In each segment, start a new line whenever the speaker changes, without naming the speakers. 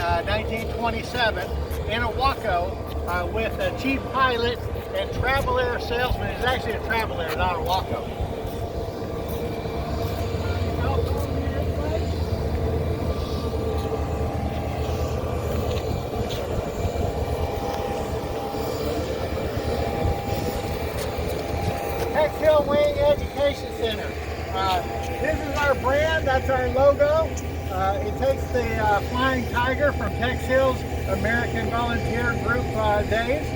1927 in a Waco with a chief pilot and Travel Air salesman. It's actually a Travel Air, not a Waco. Hill Wing Education Center. This is our brand, that's our logo. It takes the Flying Tiger from Tex Hill's American Volunteer Group days.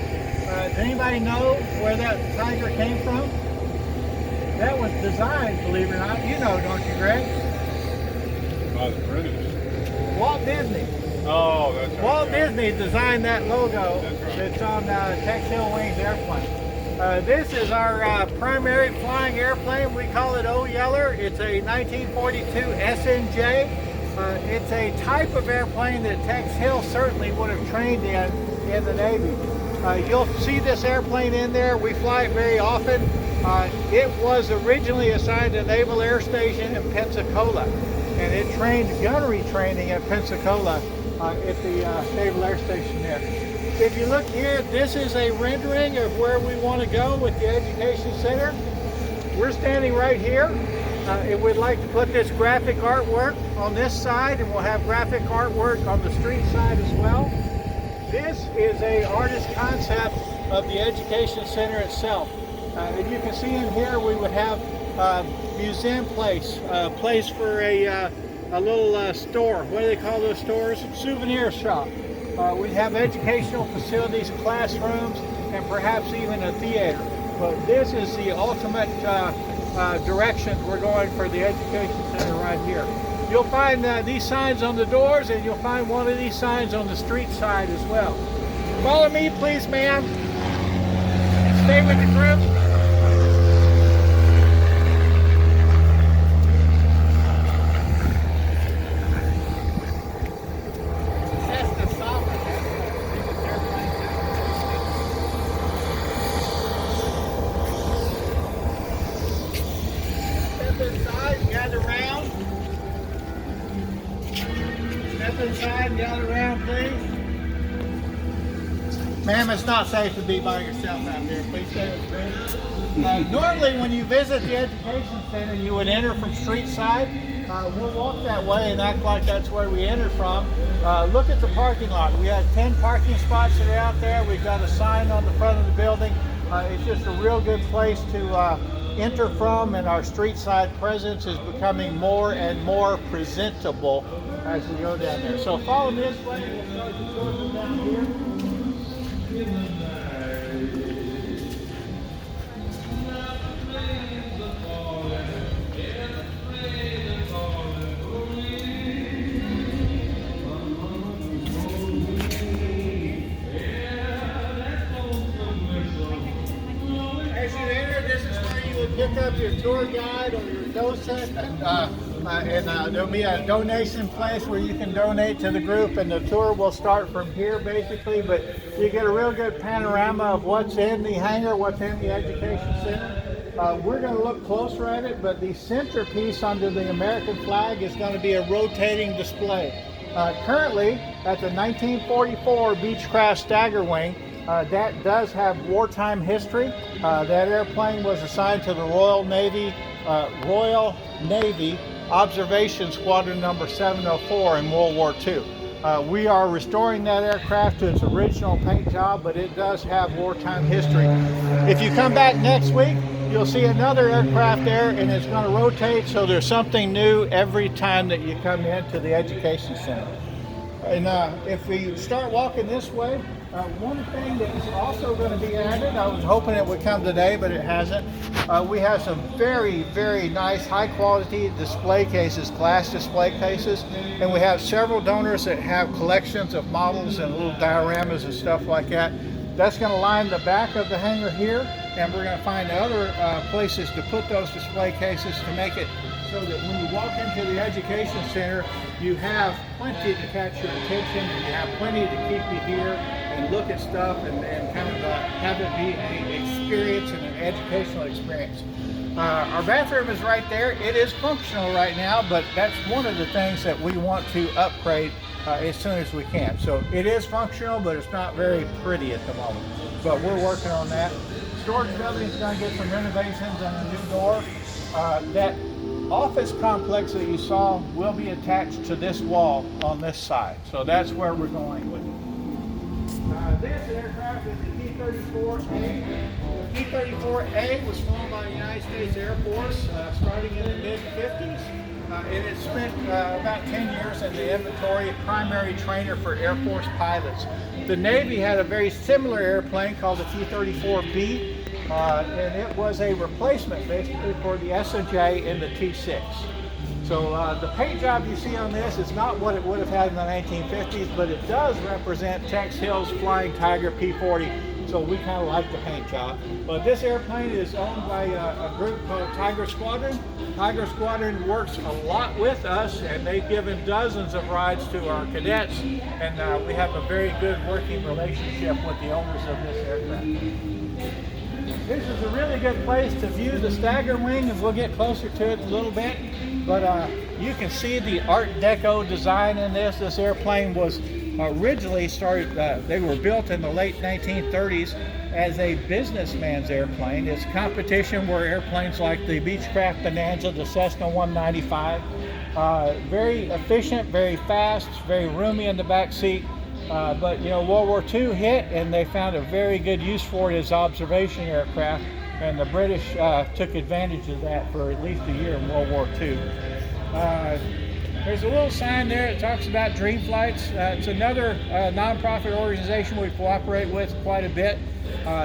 Does anybody know where that tiger came from? That was designed, believe it or not. You know, don't you, Greg?
By the British.
Walt Disney.
Oh, that's right.
Walt Disney designed that logo.
That's right.
That's on Tex Hill Wings airplane. This is our primary flying airplane. We call it O Yeller. It's a 1942 SNJ. It's a type of airplane that Tex Hill certainly would have trained in the Navy. You'll see this airplane in there. We fly it very often. It was originally assigned to Naval Air Station in Pensacola, and it trained gunnery training at Pensacola at the Naval Air Station there. If you look here, this is a rendering of where we want to go with the Education Center. We're standing right here. And we'd like to put this graphic artwork on this side, and we'll have graphic artwork on the street side as well. This is a artist concept of the Education Center itself. And you can see in here we would have museum place, place for a little store. What do they call those stores? Souvenir shop. We have educational facilities, classrooms, and perhaps even a theater. But this is the ultimate direction we're going for the Education Center right here. You'll find these signs on the doors, and you'll find one of these signs on the street side as well. Follow me, please, ma'am. Stay with the group. Inside, gather around, please. Ma'am, it's not safe to be by yourself out there. Please stay with me. Normally, when you visit the Education Center, you would enter from street side. We'll walk that way and act like that's where we entered from. Look at the parking lot. We have 10 parking spots that are out there. We've got a sign on the front of the building. It's just a real good place to enter from, and our street side presence is becoming more and more presentable as we go down there. So follow me this way. We'll start the tour down here. As you enter, this is where you would pick up your tour guide or your docent, and there'll be a donation place where you can donate to the group, and the tour will start from here basically, but you get a real good panorama of what's in the hangar, what's in the Education Center. We're going to look closer at it, but the centerpiece under the American flag is going to be a rotating display. Currently, that's a 1944 Beechcraft Stagger Wing. That does have wartime history. That airplane was assigned to the Royal Navy Observation Squadron number 704 in World War II. We are restoring that aircraft to its original paint job, but it does have wartime history. If you come back next week, you'll see another aircraft there, and it's going to rotate, so there's something new every time that you come into the Education Center. And if we start walking this way, one thing that's also going to be added, I was hoping it would come today, but it hasn't. We have some very, very nice, high-quality display cases, glass display cases, and we have several donors that have collections of models and little dioramas and stuff like that. That's going to line the back of the hangar here, and we're going to find other places to put those display cases to make it so that when you walk into the Education Center, you have plenty to catch your attention, and you have plenty to keep you here and look at stuff and kind of have it be an experience and an educational experience. Our bathroom is right there. It is functional right now, but that's one of the things that we want to upgrade as soon as we can. So it is functional, but it's not very pretty at the moment. But we're working on that. Storage building is going to get some renovations and a new door. That office complex that you saw will be attached to this wall on this side. So that's where we're going with it. This aircraft is the T-34A. The T-34A was flown by the United States Air Force starting in the mid-50s. And it spent about 10 years in the inventory, primary trainer for Air Force pilots. The Navy had a very similar airplane called the T-34B, and it was a replacement basically for the S&J and the T-6. So the paint job you see on this is not what it would have had in the 1950s, but it does represent Tex Hill's Flying Tiger P-40. So we kind of like the paint job. But this airplane is owned by a group called Tiger Squadron. Tiger Squadron works a lot with us, and they've given dozens of rides to our cadets, and we have a very good working relationship with the owners of this aircraft. This is a really good place to view the stagger wing, and we'll get closer to it a little bit. But you can see the Art Deco design in this. This airplane was originally started, they were built in the late 1930s as a businessman's airplane. It's competition where airplanes like the Beechcraft Bonanza, the Cessna 195, very efficient, very fast, very roomy in the back seat. But you know, World War II hit, and they found a very good use for it as observation aircraft, and the British took advantage of that for at least a year in World War II. There's a little sign there that talks about Dream Flights. It's another nonprofit organization we cooperate with quite a bit.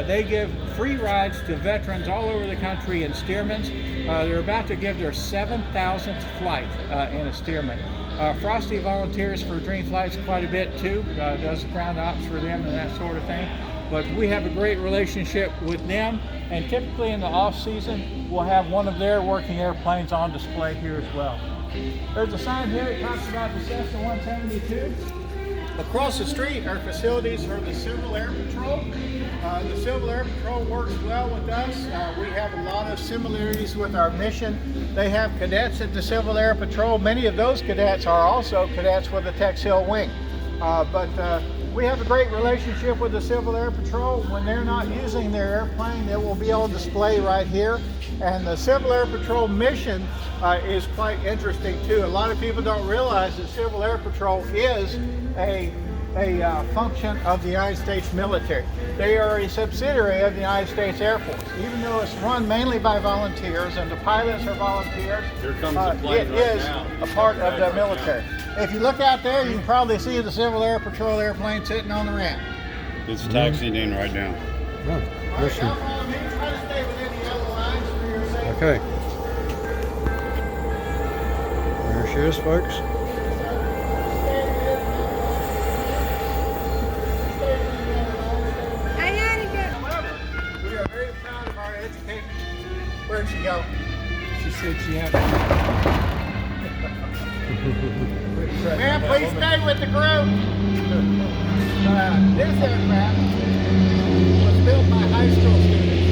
They give free rides to veterans all over the country in Stearmans. They're about to give their 7,000th flight in a Stearman. Frosty volunteers for Dream Flights quite a bit too, does ground ops for them and that sort of thing. But we have a great relationship with them, and typically in the off season we'll have one of their working airplanes on display here as well. There's a sign here that talks about the Cessna 172. Across the street are facilities for the Civil Air Patrol. The Civil Air Patrol works well with us. We have a lot of similarities with our mission. They have cadets at the Civil Air Patrol. Many of those cadets are also cadets with the Tex Hill Wing. But we have a great relationship with the Civil Air Patrol. When they're not using their airplane, it will be on display right here. And the Civil Air Patrol mission is quite interesting too. A lot of people don't realize that Civil Air Patrol is a function of the United States military. They are a subsidiary of the United States Air Force. Even though it's run mainly by volunteers and the pilots are volunteers,
Here comes the plane
it
right
is
now.
a part of the military. If you look out there, you can probably see the Civil Air Patrol airplane sitting on the ramp.
It's taxiing in right now.
Oh,
All right,
yes,
now
sir.
follow me. Try to stay within the yellow lines for your safety.
Okay. There she is, folks.
We are very proud of our education. Where'd she go?
She said she had
Ma'am, please stay with the group. This aircraft was built by high school students.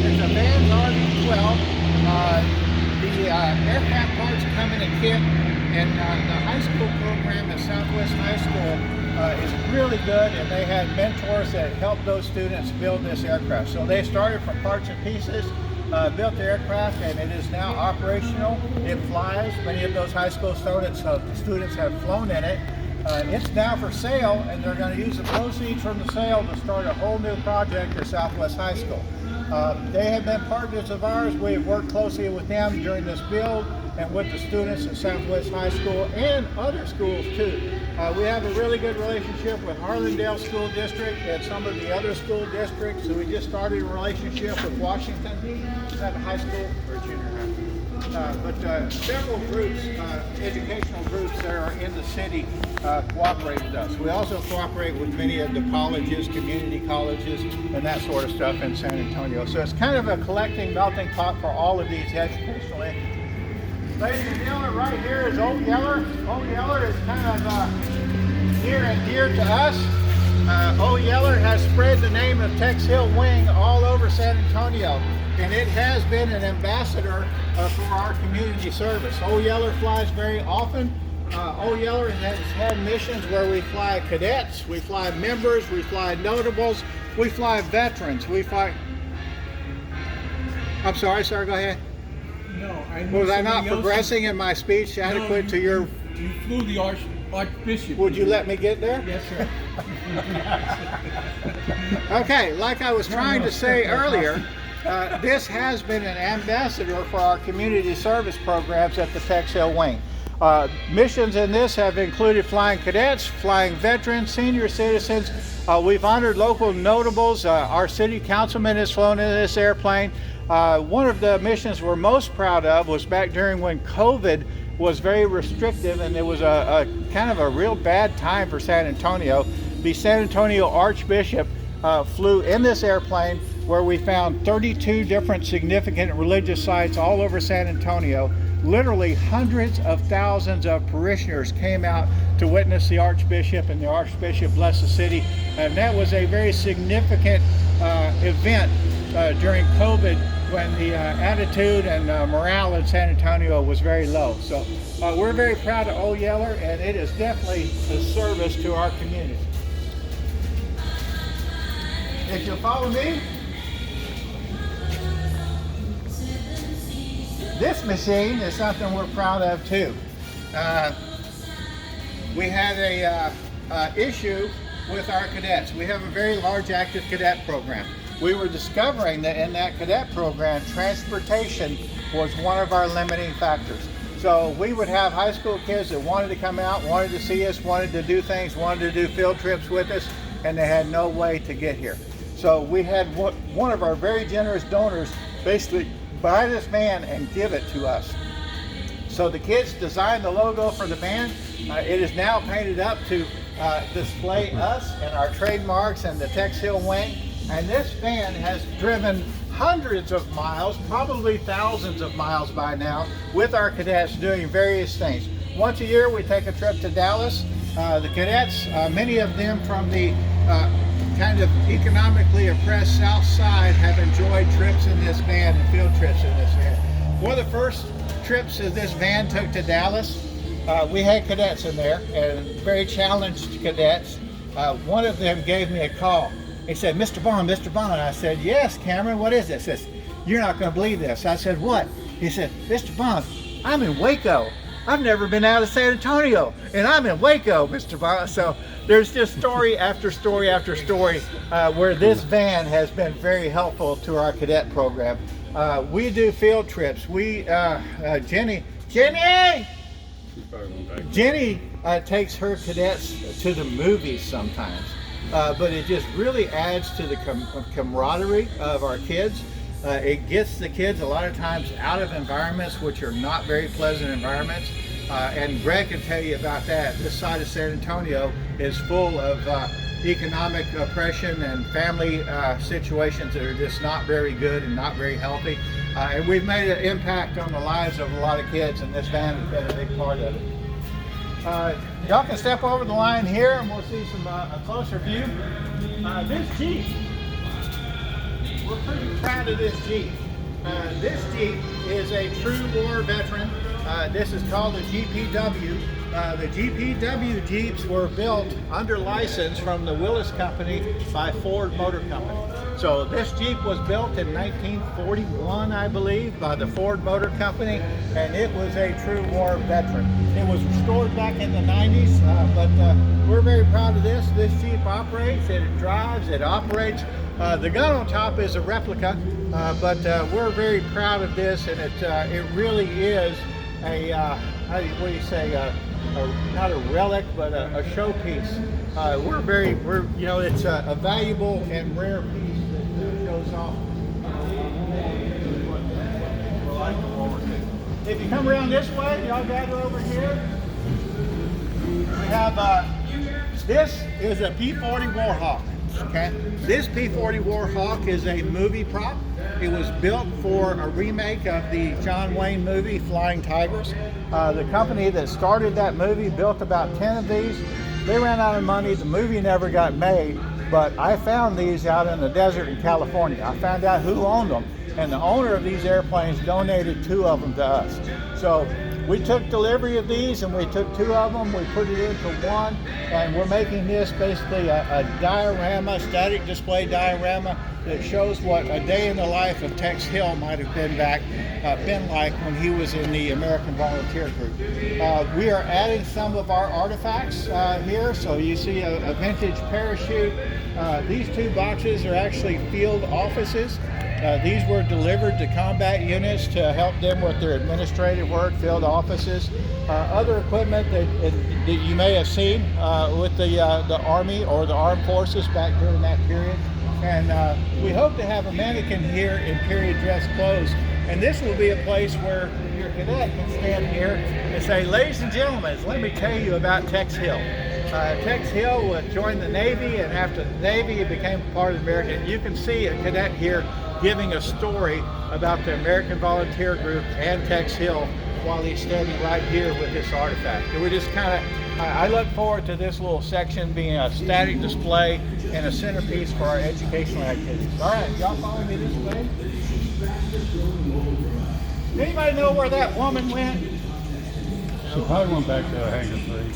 It's a Vans RV-12. The aircraft parts come in a kit, and the high school program at Southwest High School is really good, and they had mentors that helped those students build this aircraft. So they started from parts and pieces, built the aircraft, and it is now operational. It flies. Many of those high school students have flown in it. It's now for sale, and they're going to use the proceeds from the sale to start a whole new project at Southwest High School. They have been partners of ours. We have worked closely with them during this build and with the students at Southwest High School and other schools too. We have a really good relationship with Harlandale School District and some of the other school districts. So we just started a relationship with Washington. Is that a high school or a junior high? But several groups, educational groups that are in the city cooperate with us. We also cooperate with many of the colleges, community colleges, and that sort of stuff in San Antonio. So it's kind of a collecting melting pot for all of these educational entities. Ladies and gentlemen, right here is Old Yeller. Old Yeller is kind of near and dear to us. Old Yeller has spread the name of Tex Hill Wing all over San Antonio, and it has been an ambassador for our community service. Old Yeller flies very often. Old Yeller has had missions where we fly cadets, we fly members, we fly notables, we fly veterans, we fly... I'm sorry, sir, go ahead.
No, I know
Was I not
somebody else-
progressing in my speech adequate to your...
You flew the Archbishop.
Would you let me get there?
Yes, sir.
Okay, like I was trying to say earlier, this has been an ambassador for our community service programs at the Tex Hill Wing. Missions in this have included flying cadets, flying veterans, senior citizens. We've honored local notables. Our city councilman has flown in this airplane. One of the missions we're most proud of was back during when COVID was very restrictive and it was a kind of a real bad time for San Antonio. The San Antonio Archbishop flew in this airplane where we found 32 different significant religious sites all over San Antonio. Literally hundreds of thousands of parishioners came out to witness the Archbishop, and the Archbishop blessed the city. And that was a very significant event during COVID when the attitude and morale in San Antonio was very low. So we're very proud of Old Yeller, and it is definitely a service to our community. If you'll follow me, this machine is something we're proud of too. We had a issue with our cadets. We have a very large active cadet program. We were discovering that in that cadet program, transportation was one of our limiting factors. So we would have high school kids that wanted to come out, wanted to see us, wanted to do things, wanted to do field trips with us, and they had no way to get here. So we had one of our very generous donors basically buy this van and give it to us. So the kids designed the logo for the van. It is now painted up to display us and our trademarks and the Tex Hill Wing. And this van has driven hundreds of miles, probably thousands of miles by now, with our cadets doing various things. Once a year we take a trip to Dallas. The cadets, many of them from the kind of economically oppressed South Side, have enjoyed trips in this van and field trips in this van. One of the first trips that this van took to Dallas, we had cadets in there, and very challenged cadets. One of them gave me a call. He said, Mr. Bond, Mr. Bond. I said, yes, Cameron, what is this? He says, you're not going to believe this. I said, what? He said, Mr. Bond, I'm in Waco. I've never been out of San Antonio, and I'm in Waco, Mr. Bond. So there's just story after story after story where this van has been very helpful to our cadet program. We do field trips. We, Jenny takes her cadets to the movies sometimes, but it just really adds to the camaraderie of our kids. It gets the kids a lot of times out of environments which are not very pleasant environments. And Greg can tell you about that. This side of San Antonio is full of economic oppression and family situations that are just not very good and not very healthy. And we've made an impact on the lives of a lot of kids, and this van has been a big part of it. Y'all can step over the line here and we'll see some a closer view. This Jeep, we're pretty proud of this Jeep. This Jeep is a true war veteran. This is called a GPW. The GPW Jeeps were built under license from the Willis Company by Ford Motor Company. So this Jeep was built in 1941, I believe, by the Ford Motor Company, and it was a true war veteran. It was restored back in the 90s, but we're very proud of this. This Jeep operates, it drives, it operates. The gun on top is a replica, but we're very proud of this, and it really is a, what do you say, not a relic, but a showpiece. It's a valuable and rare piece that goes off. If you come around this way, y'all gather over here. We have, this is a P-40 Warhawk. Okay, this P-40 Warhawk is a movie prop. It was built for a remake of the John Wayne movie, Flying Tigers. The company that started that movie built about 10 of these. They ran out of money. The movie never got made, but I found these out in the desert in California. I found out who owned them, and the owner of these airplanes donated 2 of them to us. So we took delivery of these, and we took 2 of them, we put it into one, and we're making this basically a diorama, static display diorama that shows what a day in the life of Tex Hill might have been like when he was in the American Volunteer Group. We are adding some of our artifacts here, so you see a vintage parachute. These 2 boxes are actually field offices. These were delivered to combat units to help them with their administrative work, field offices. Other equipment that you may have seen with the Army or the Armed Forces back during that period. And we hope to have a mannequin here in period dress clothes. And this will be a place where your cadet can stand here and say, ladies and gentlemen, let me tell you about Tex Hill. Tex Hill joined the Navy, and after the Navy, he became part of the American. You can see a cadet here giving a story about the American Volunteer Group and Tex Hill while he's standing right here with this artifact. And we're just kind of, I look forward to this little section being a static display and a centerpiece for our educational activities. All right, y'all follow me this way. Anybody know where that woman went?
She probably went back to Hangar 3.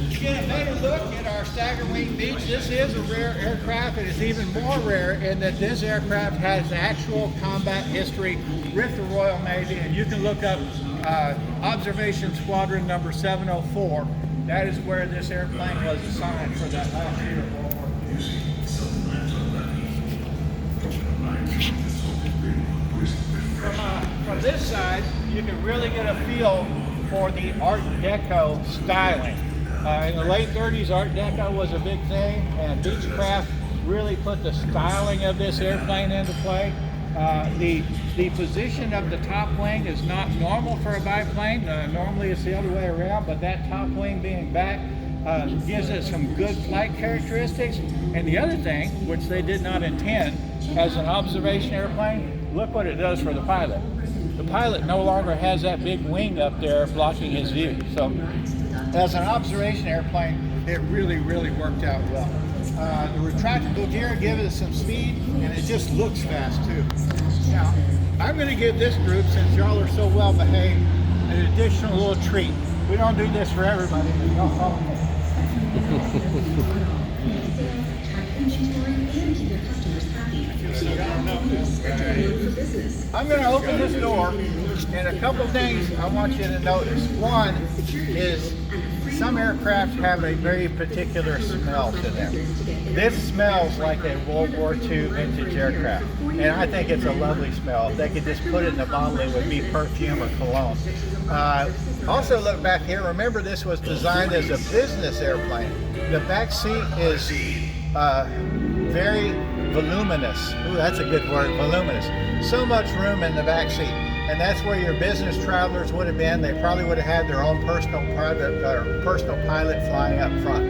To get a better look at our stagger wing beach, this is a rare aircraft. It is even more rare in that this aircraft has actual combat history with the Royal Navy, and you can look up Observation Squadron number 704. That is where this airplane was assigned for that last year of World War II. From this side, you can really get a feel for the Art Deco styling. In the late 30s, Art Deco was a big thing, and Beechcraft really put the styling of this airplane into play. The position of the top wing is not normal for a biplane. Normally it's the other way around, but that top wing being back gives it some good flight characteristics. And the other thing, which they did not intend, as an observation airplane, look what it does for the pilot. The pilot no longer has that big wing up there blocking his view. So as an observation airplane, it really, really worked out well. The retractable gear gives it some speed, and it just looks fast too. Now, I'm going to give this group, since y'all are so well behaved, an additional little treat. We don't do this for everybody, but y'all follow me. I'm going to open this door, and a couple things I want you to notice. One is some aircraft have a very particular smell to them. This smells like a World War II vintage aircraft, and I think it's a lovely smell. If they could just put it in a bottle, it would be perfume or cologne. Also look back here, remember this was designed as a business airplane. The back seat is very voluminous. Ooh, that's a good word, voluminous. So much room in the back seat. And that's where your business travelers would have been. They probably would have had their own personal pilot flying up front.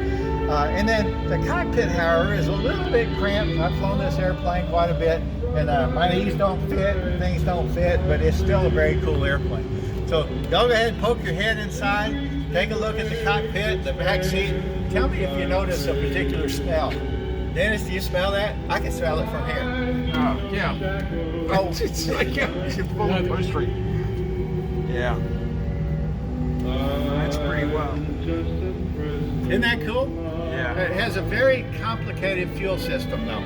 And then the cockpit, however, is a little bit cramped. I've flown this airplane quite a bit, and my knees don't fit, things don't fit, but it's still a very cool airplane. So y'all go ahead and poke your head inside, take a look at the cockpit, the back seat. Tell me if you notice a particular smell. Dennis, do you smell that? I can smell it from here.
Oh, yeah.
Oh,
It's like it's full of pastry. Yeah. That's pretty well.
isn't that cool?
Yeah.
It has a very complicated fuel system though.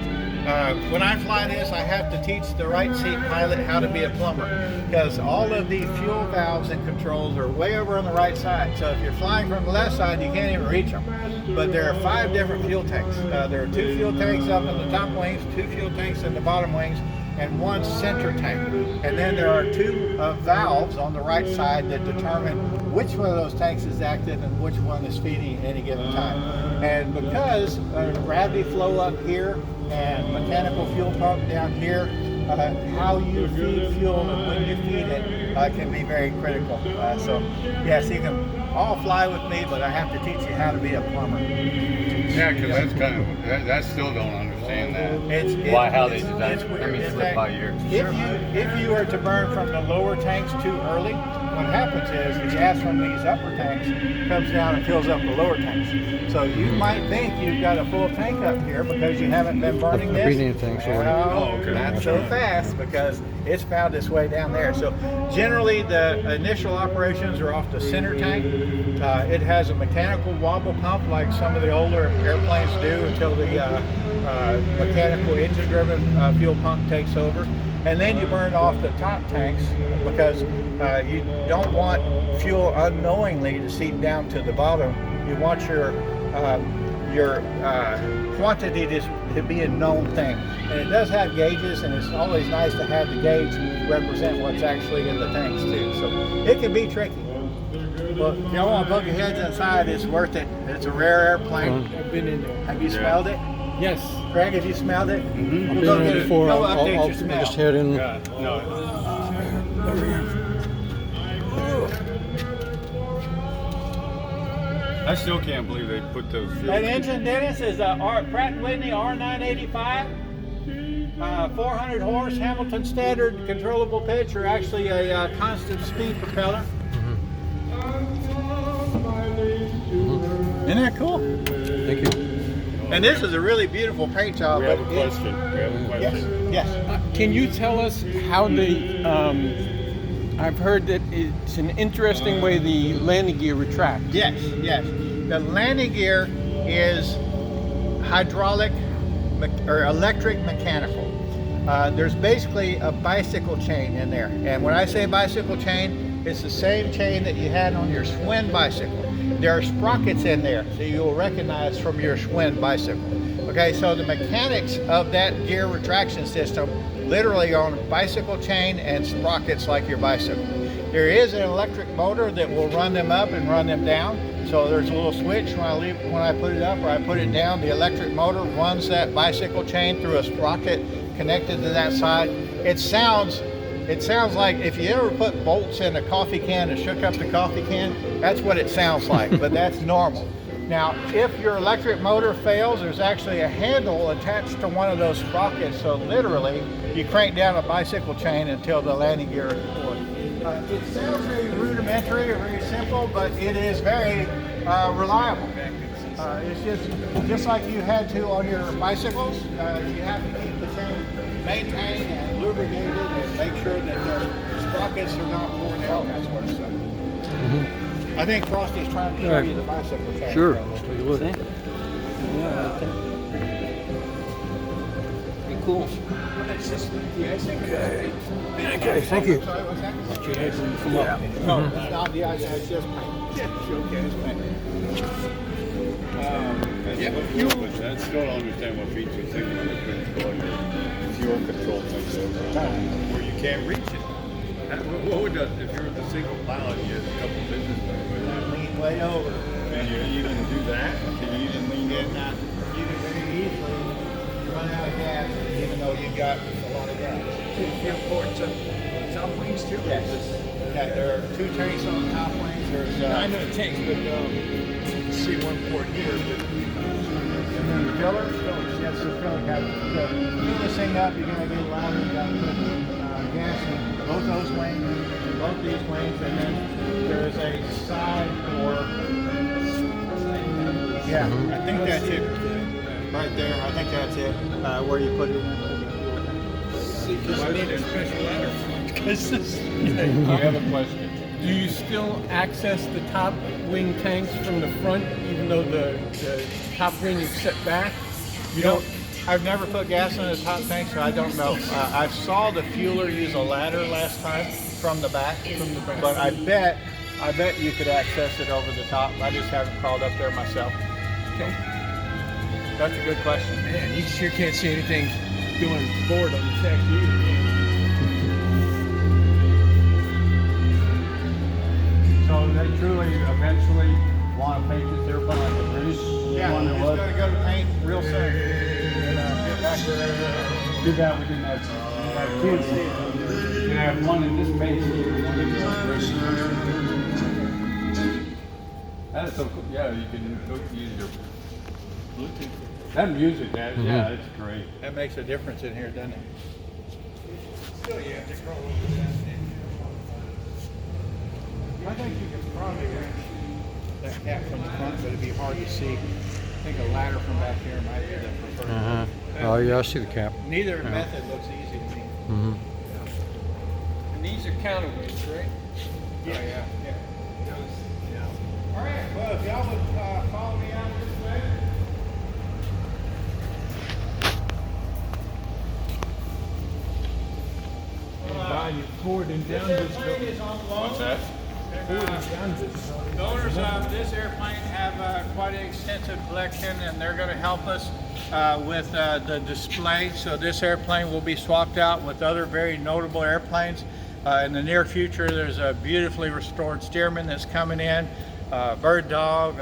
When I fly this, I have to teach the right seat pilot how to be a plumber, because all of the fuel valves and controls are way over on the right side. So if you're flying from the left side, you can't even reach them. But there are 5 different fuel tanks. There are 2 fuel tanks up in the top wings, 2 fuel tanks in the bottom wings, and 1 center tank. And then there are 2 valves on the right side that determine which one of those tanks is active and which one is feeding at any given time. And because gravity flow up here and mechanical fuel pump down here, how you feed fuel and when you feed it can be very critical. So yes, you can all fly with me, but I have to teach you how to be a plumber.
Yeah, because that's kind of, I still don't understand that.
How they designed it. Let me slip by here.
If you were to burn from the lower tanks too early, what happens is the gas from these upper tanks comes down and fills up the lower tanks. So you might think you've got a full tank up here because you haven't been burning this.
breathing tanks, yeah.
Well,
okay.
not so fast, because it's found its way down there. So generally the initial operations are off the center tank. It has a mechanical wobble pump like some of the older airplanes do until the mechanical engine driven fuel pump takes over. And then you burn off the top tanks because you don't want fuel unknowingly to seep down to the bottom. You want your quantity to be a known thing. And it does have gauges, and it's always nice to have the gauge represent what's actually in the tanks too. So it can be tricky. But if y'all want to poke your heads inside, it's worth it. It's a rare airplane.
I've been in there.
Have you smelled it?
Yes.
Craig, have you smelled it?
I've been there before.
Go
I'll
update your smell.
just head in.
Yeah, no. I still can't believe they put those.
That engine, Dennis, is a Pratt & Whitney R985, 400 horse, Hamilton standard controllable pitch, or actually a constant speed propeller. Isn't that cool?
Thank you.
And this is a really beautiful paint job.
We have a
but
question. We have a question.
Yes.
Can you tell us how the, I've heard that it's an interesting way the landing gear retracts.
Yes. The landing gear is hydraulic or electric mechanical. There's basically a bicycle chain in there. And when I say bicycle chain, it's the same chain that you had on your Schwinn bicycle. There are sprockets in there, so you'll recognize from your Schwinn bicycle. Okay, so the mechanics of that gear retraction system literally on a bicycle chain and sprockets like your bicycle. There is an electric motor that will run them up and run them down. So there's a little switch when I put it up or I put it down. The electric motor runs that bicycle chain through a sprocket connected to that side. It sounds like if you ever put bolts in a coffee can and shook up the coffee can, that's what it sounds like, but that's normal. Now, if your electric motor fails, there's actually a handle attached to one of those sprockets, so literally you crank down a bicycle chain until the landing gear is deployed. It sounds very rudimentary or very simple, but it is very reliable. It's just like you had to on your bicycles. You have to keep the chain maintained and lubricated and make sure that the sprockets are not worn out, that sort of stuff. I think Frosty's trying to show you the bicycle chain.
Sure. Let's take a look.
Yeah, right there. Pretty cool.
Okay, thank you.
Sorry, what's that?
Your head when you come up.
No, it's not the ice, it's just paint. Showcase paint.
I still don't understand what features you're thinking of the control. It's your control thing, where you can't reach it. What would that, if you're the single pilot, you have a couple business
Lean way over.
and you can do that? Can you even lean in?
You can very easily run out of gas, even though you've got a lot of gas.
Fuel ports up top wings too.
Yes. Yeah, there are two tanks on the top wings. There's
I know the tanks, but see one port here. But
and then the fillers. Yes, the filler cap. To fill this thing up, you're gonna get louder. You gotta put gas in both those wings, both these wings, and then there is a side door. Yeah, I think that's it. Right there, I think that's it. Where you put it in.
just need a special ladder because this.
I have a question.
Do you still access the top wing tanks from the front, even though the top wing is set back? You don't.
I've never put gas in the top tank, so I don't know. I saw the fueler use a ladder last time from the back, but I bet you could access it over the top. I just haven't crawled up there myself.
Okay.
That's a good question.
Man, you sure can't see anything going forward on the tank either.
So they truly eventually want to paint this airplane like the British
Yeah,
one
it's
that was?
going to go to paint real soon. And, get back to there.
Too bad we didn't have kids. You can have one in this paint scheme and one in the British. That is so cool. Yeah, you can use your Bluetooth. That music, yeah, it's great.
That makes a difference in here, doesn't it? Still, you have to crawl over that. I think you could probably wrench that cap from the front, but it'd be hard to see. I think a ladder from back here might be the preferred.
Uh-huh. Oh, yeah, I see the cap.
Neither method looks easy to me.
Mm-hmm.
And these are counterweights, right?
Yeah, yeah, yeah. All right, well, if y'all would follow me out this way.
You forward and down
This
this
airplane is on loan.
What's that?
forward and down this.
The owners of this airplane have quite an extensive collection, and they're going to help us with the display. So this airplane will be swapped out with other very notable airplanes. In the near future, there's a beautifully restored Stearman that's coming in, Bird Dog,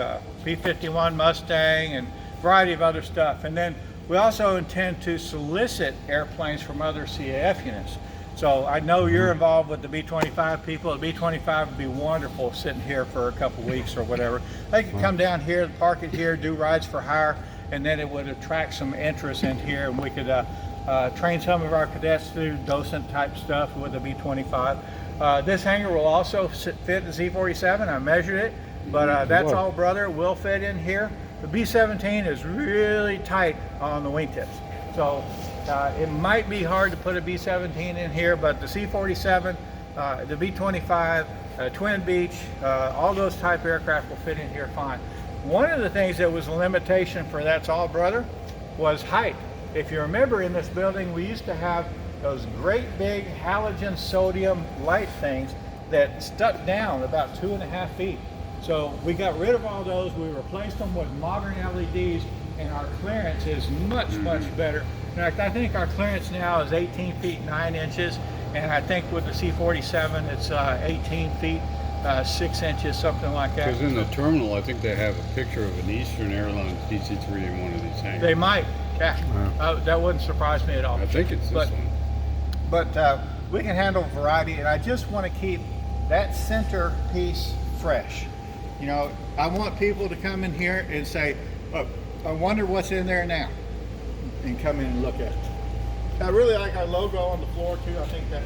P-51 Mustang, and a variety of other stuff. And then we also intend to solicit airplanes from other CAF units. So I know you're involved with the B-25 people. The B-25 would be wonderful sitting here for a couple weeks or whatever. They could come down here, park it here, do rides for hire, and then it would attract some interest in here, and we could train some of our cadets through docent type stuff with the B-25. This hangar will also fit the Z-47. I measured it, but that's all brother, will fit in here. The B-17 is really tight on the wingtips. So it might be hard to put a B-17 in here, but the C-47, the B-25, Twin Beach, all those type aircraft will fit in here fine. One of the things that was a limitation for That's All Brother was height. If you remember, in this building, we used to have those great big halogen sodium light things that stuck down about 2.5 feet. So we got rid of all those. We replaced them with modern LEDs, and our clearance is much, much better. In fact, I think our clearance now is 18 feet 9 inches, and I think with the C-47, it's 18 feet 6 inches, something like that.
Because in the terminal, I think they have a picture of an Eastern Airlines DC-3 in one of these hangars.
They might, yeah. That wouldn't surprise me at all.
I think it's this one.
But we can handle a variety, and I just want to keep that center piece fresh. You know, I want people to come in here and say, oh, I wonder what's in there now, and come in and look at it. I really like our logo on the floor too. I think that.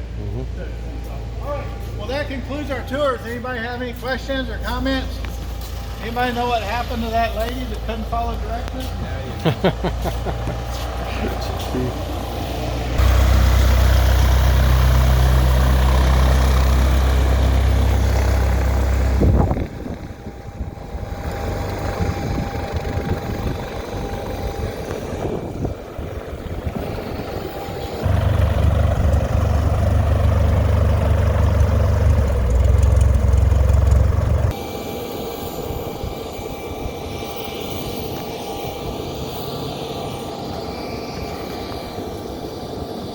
All right. Well, that concludes our tour. Does anybody have any questions or comments? Anybody know what happened to that lady that couldn't follow directions?